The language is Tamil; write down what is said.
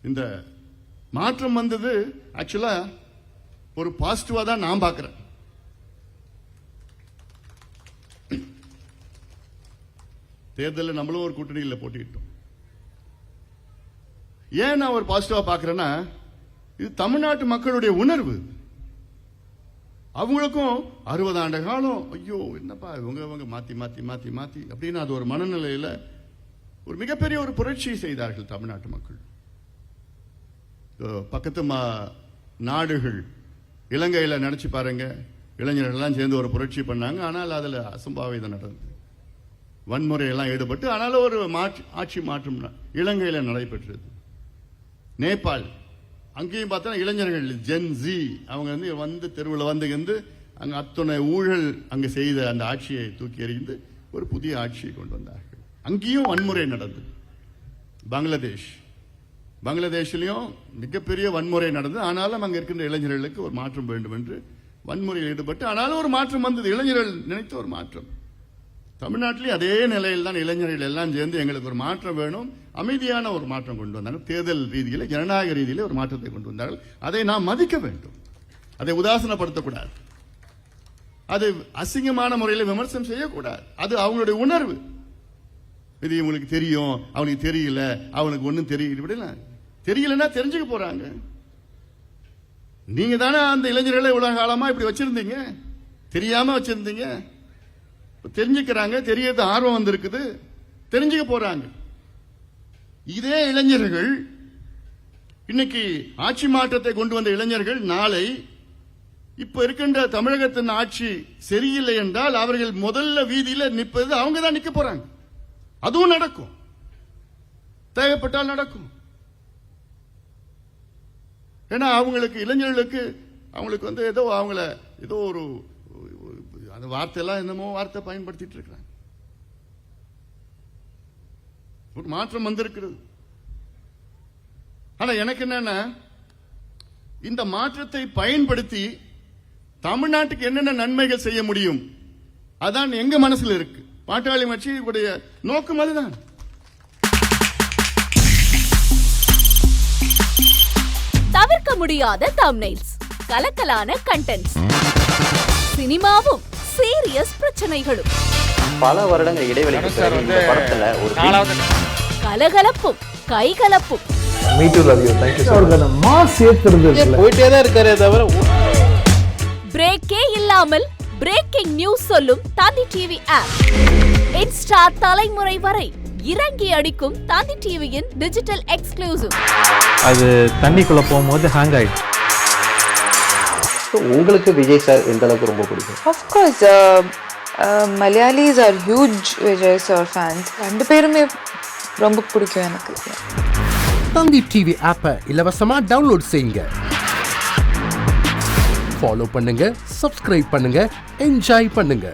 இந்த மாற்றம் வந்தது ஆக்சுவலா ஒரு பாசிட்டிவா தான் நான் பார்க்கிறேன். தேர்தலில் நம்மளும் ஒரு கூட்டணியில் போட்டிக்கிட்டோம். ஏன் நான் ஒரு பாசிட்டிவா பார்க்கிறேன்னா, இது தமிழ்நாட்டு மக்களுடைய உணர்வு. அவங்களுக்கும் 60 ஆண்டு காலம் ஐயோ என்னப்பா இவங்க மாத்தி மாத்தி மாத்தி மாத்தி அப்படின்னு அது ஒரு மனநிலையில ஒரு மிகப்பெரிய ஒரு புரட்சி செய்தார்கள் தமிழ்நாட்டு மக்கள். பக்கத்து நாடுகள் இலங்கையில நினைச்சு பாருங்க, இளைஞர்கள் எல்லாம் சேர்ந்து ஒரு புரட்சி பண்ணாங்க. ஆனால் அதுல அசம்பாவிதம் நடந்தது, வன்முறையெல்லாம் ஈடுபட்டு. ஆனாலும் ஒரு ஆட்சி மாற்றம் இலங்கையில நடைபெற்றது. நேபாள் அங்கேயும் பார்த்தா இளைஞர்கள் ஜென் ஜி அவங்க வந்து தெருவில் வந்து அங்க அத்தனை ஊழல் அங்க செய்த அந்த ஆட்சியை தூக்கி எறிந்து ஒரு புதிய ஆட்சியை கொண்டு வந்தார்கள். அங்கேயும் வன்முறை நடந்தது. பங்களாதேஷ்லயும் மிகப்பெரிய வன்முறை நடந்தது. ஆனாலும் அங்க இருக்கின்ற இளைஞர்களுக்கு ஒரு மாற்றம் வேண்டும் என்று வன்முறையில் ஈடுபட்டு, ஆனாலும் ஒரு மாற்றம் வந்தது. இளைஞர்கள் நினைத்த ஒரு மாற்றம். தமிழ்நாட்டிலே அதே நிலையில் தான் இளைஞர்கள் எல்லாம் சேர்ந்து எங்களுக்கு ஒரு மாற்றம் வேணும், அமைதியான ஒரு மாற்றம் கொண்டு வந்தாங்க. தேர்தல் ரீதியில் ஜனநாயக ரீதியில் ஒரு மாற்றத்தை கொண்டு வந்தார்கள். அதை நாம் மதிக்க வேண்டும், அதை உதாசனப்படுத்தக்கூடாது, அது அசிங்கமான முறையில் விமர்சனம் செய்யக்கூடாது. அது அவங்களுடைய உணர்வு. இது இவங்களுக்கு தெரியும், அவனுக்கு தெரியல, அவனுக்கு ஒன்னும் தெரியல. தெரியலன்னா தெரிஞ்சுக்க போறாங்க. நீங்க தானே அந்த இளைஞர்களை உலக காலமா இப்படி வச்சிருந்தீங்க, தெரியாம வச்சிருந்தீங்க. தெரிஞ்சுக்கிறாங்க, தெரியறது ஆர்வம் வந்திருக்குது, தெரிஞ்சுக்க போறாங்க. இதே இளைஞர்கள் இன்னைக்கு ஆட்சி மாற்றத்தை கொண்டு வந்த இளைஞர்கள் நாளை இப்ப இருக்கின்ற தமிழகத்தின் ஆட்சி சரியில்லை என்றால் அவர்கள் முதல்ல வீதியில் நிற்பது அவங்க தான் நிக்க போறாங்க. அதுவும் நடக்கும், தேவைப்பட்டால் நடக்கும். ஏன்னா அவங்களுக்கு இளைஞர்களுக்கு அவங்களுக்கு ஏதோ அவங்கள ஏதோ ஒரு அந்த வார்த்தையெல்லாம் என்னமோ வார்த்தை பயன்படுத்திட்டு இருக்கிறாங்க. ஒரு மாற்றம் வந்திருக்கிறது. ஆனா எனக்கு என்னன்னா, இந்த மாற்றத்தை பயன்படுத்தி தமிழ்நாட்டுக்கு என்னென்ன நன்மைகள் செய்ய முடியும் அதான் எங்க மனசுல இருக்கு. பாட்டாளி கட்சியுடைய நோக்கம் அதுதான். தவிர்க்க முடியாத தம்ப்நெயில்ஸ், கலக்கலான கண்டென்ட்ஸ், சினிமாவும் சீரியஸ் பிரச்சனைகளும், பல வருடங்கள் இடைவெளிக்கு பிறகு இந்த படத்துல ஒரு கலகலப்பும் கைகலப்பும், போயிட்டே தான் இருக்காரே தவிர பிரேக்கே இல்லாமல் பிரேக்கிங் நியூஸ் சொல்லும் தந்தி டிவி ஆப். இன்ஸ்டா தலைமுறை வரை இறங்கி அடிக்கும் தந்தி டிவியின் டிஜிட்டல் எக்ஸ்க்ளூசிவ். அது தண்ணிக்குள்ள போகும்போது ஹேங் ஆயிடுச்சு. உங்களுக்கு விஜய் சார் எந்த அளவுக்கு ரொம்ப பிடிக்கும்? Of course, Malayalis are huge Vijay sir fans. ரெண்டு பேருமே ரொம்ப பிடிக்கும் எனக்கு. தந்தி டிவி ஆப்பை இலவசமா டவுன்லோட் செய்யுங்க, ஃபாலோ பண்ணுங்க, சப்ஸ்கிரைப் பண்ணுங்க, என்ஜாய் பண்ணுங்க.